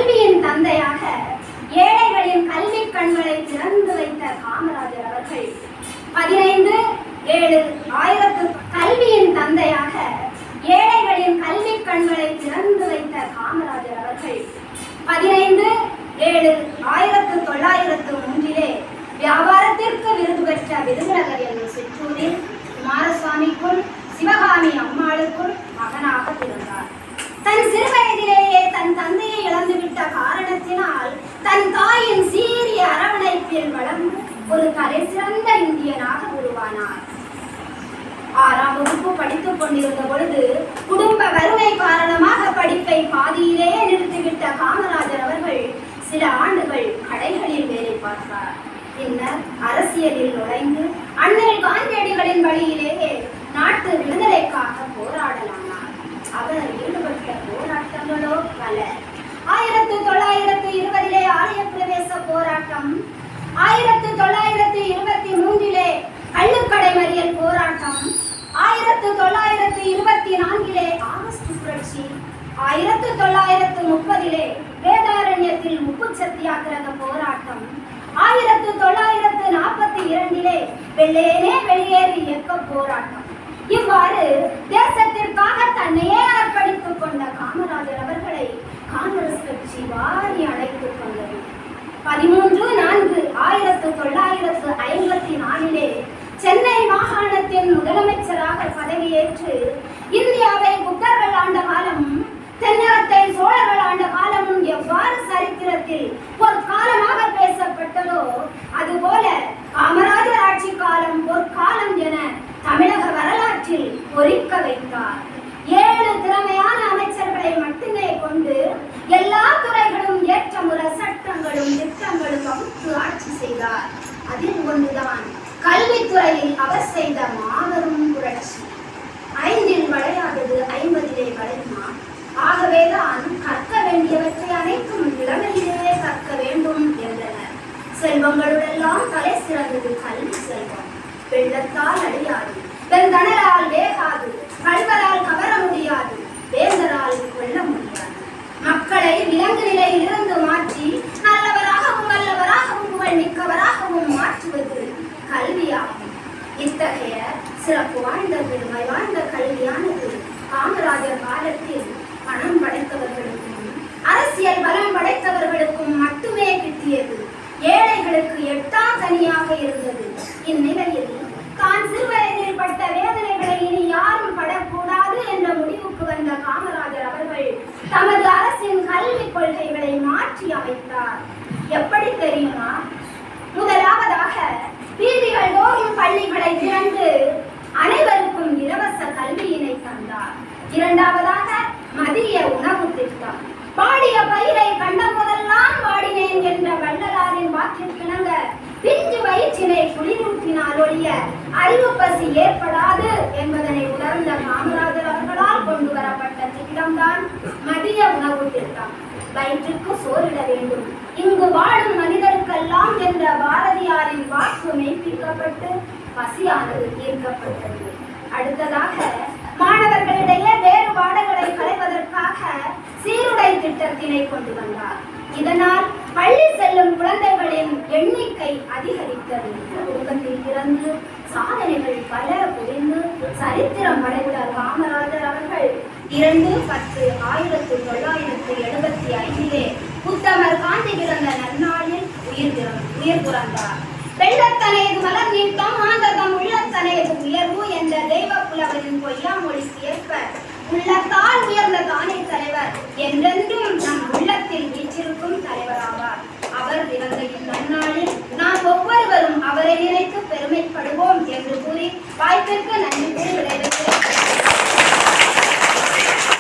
கல்வியின் தந்தையாக ஏழைகளின் கல்வி கண்களை திறந்து வைத்த காமராஜர் அவர்கள் 15/7/1000 கல்வியின் தந்தையாக ஏழைகளின் கல்வி கண்களை திறந்து வைத்த காமராஜர் அவர்கள் 15/7/1903 வியாபாரத்திற்கு விருது பெற்ற விருதுநகர் என்னும் சிற்றூரில் குமாரசுவாமிக்குள் சிவகாமி அம்மாளுக்குள் மகனாக பிறந்தார். தன் சிறுவயதிலேயே தன் தந்தையை இழந்துவிட்ட காரணத்தினால் தன் தாயின் சீரிய அரவணைப்பில் வளர்ந்து ஒரு தலை சிறந்த இந்தியனாக உருவானார். 6ஆம் வகுப்பு படித்துக் கொண்டிருந்த பொழுது குடும்ப வறுமை காரணமாக படிப்பை பாதியிலேயே நிறுத்திவிட்ட காமராஜர் அவர்கள் சில ஆண்டுகள் கடைகளில் வேலை பார்த்தார். பின்னர் அரசியலில் நுழைந்து அண்ணல் காந்தியடிகளின் வழியிலேயே நாட்டு விடுதலைக்காக போராடலானார். அவர் ஈடுபட்ட போராட்டங்களோ பல. 1920 ஆலய பிரவேச போராட்டம், 1923 கள்ளுக்கடை மறியல் போராட்டம், 1924 ஆகஸ்ட் புரட்சி, 1930 வேதாரண்யத்தில் உப்பு சத்தியாகிரக போராட்டம், 1942 வெள்ளையனே வெளியேறு இயக்க போராட்டம். இவ்வாறு தேசத்திற்காக தன்னையே அர்ப்பணித்துக் கொண்ட காமராஜர் அவர்களை காங்கிரஸ் கட்சி வாரி அழைத்துக் கொண்டது. 13/4/1954 சென்னை மாகாணத்தின் முதலமைச்சராக பதவியேற்று இந்தியாவை புத்தர்கள் ஆண்ட காலமும் தென்னகத்தை சோழர்கள் ஆண்ட காலமும் எவ்வாறு சரித்திரத்தில் பொற்காலமாக பேசப்பட்டதோ அதுபோல காமராஜர் ஆட்சி காலம் பொற்காலம் என தமிழக வரலாற்றில் பொறிக்க வைத்தார். 7 திறமையான அமைச்சர்களை மட்டுமே கொண்டு எல்லா துறைகளும் ஏற்றமுற சட்டங்களும் திட்டங்களும் வகுத்து ஆட்சி செய்தார். அதில் ஒன்றுதான் கல்வித்துறையில் அவர் செய்த மாபெரும் புரட்சி. 5இல் வளையாதது 50 வளையுமா? ஆகவேதான் கற்க வேண்டியவற்றை அனைத்தும் இளமையிலே கற்க வேண்டும் என்றனர். செல்வங்களுடெல்லாம் தலை சிறந்தது கல்வி செல்வம். வெள்ளத்தால் அழியாது, வெண்தணலால் வேகாது, கல்வரால் கவர முடியாது, வேந்தரால் கொள்ள முடியாது. மக்களை விலங்கு நிலையில் இருந்து மாற்றி நல்லவராகவும் வல்லவராகவும் புகழ் மிக்கவராகவும் மாற்றுவது கல்வியாகும். இத்தகைய சிறப்பு வாய்ந்த பெருமை வாய்ந்த கல்வியானது காமராஜர் காலத்தில் பணம் படைத்தவர்களுக்கும் அரசியல் பலம் படைத்தவர்களுக்கும் மட்டுமே கிட்டியது. ஏழைகளுக்கு எட்டாம் தனியாக இருந்தது. இந்நிலையில் தான் சிறுவயதில் பட்ட வேதனைகளை இனி யாரும் படக்கூடாது என்ற முடிவுக்கு வந்த காமராஜர் அவர்கள் தமது அரசின் கல்வி கொள்கைகளை மாற்றி அமைத்தார். எப்படி தெரியுமா? முதலாவதாக வீதிகள் தோறும் பள்ளிகளை திறந்து அனைவருக்கும் இலவச கல்வியினை தந்தார். இரண்டாவதாக மதிய உணவு திட்டம். பாடிய பயிரை கண்ட போதெல்லாம் பாடினேன் என்ற வள்ளலாரின் வாக்கிற்கிணங்க பிஞ்சு வயிற்றினை குளிரூட்டினால் ஒழிய அறிவு பசி ஏற்படாது என்பதனை உணர்ந்த காமராஜர் அவர்களால் கொண்டு வரப்பட்ட திட்டம்தான் மதிய உணவு திட்டம். வயிற்றுக்கு சோறிட வேண்டும், இங்கு வாழும் மனிதருக்கெல்லாம் என்ற பாரதியாரின் வாக்கு மெய்ப்பிக்கப்பட்டு பசியானது தீர்க்கப்பட்டது. அடுத்ததாக மாணவர்களிடையே வேறுபாடுகளை களைவதற்காக சீருடை திட்டத்தினை கொண்டு வந்தார். இதனால் பள்ளி செல்லும் குழந்தைகளின் எண்ணிக்கை அதிகரித்தது. குடும்பத்தில் பிறந்து சாதனைகள் பல புரிந்து சரித்திரம் படைத்த காமராஜர் அவர்கள் 2/10/1975 உத்தமர் காந்தி பிறந்த நன்னாளில் உயிர் துறந்தார். வெள்ளத்தனையது மலர்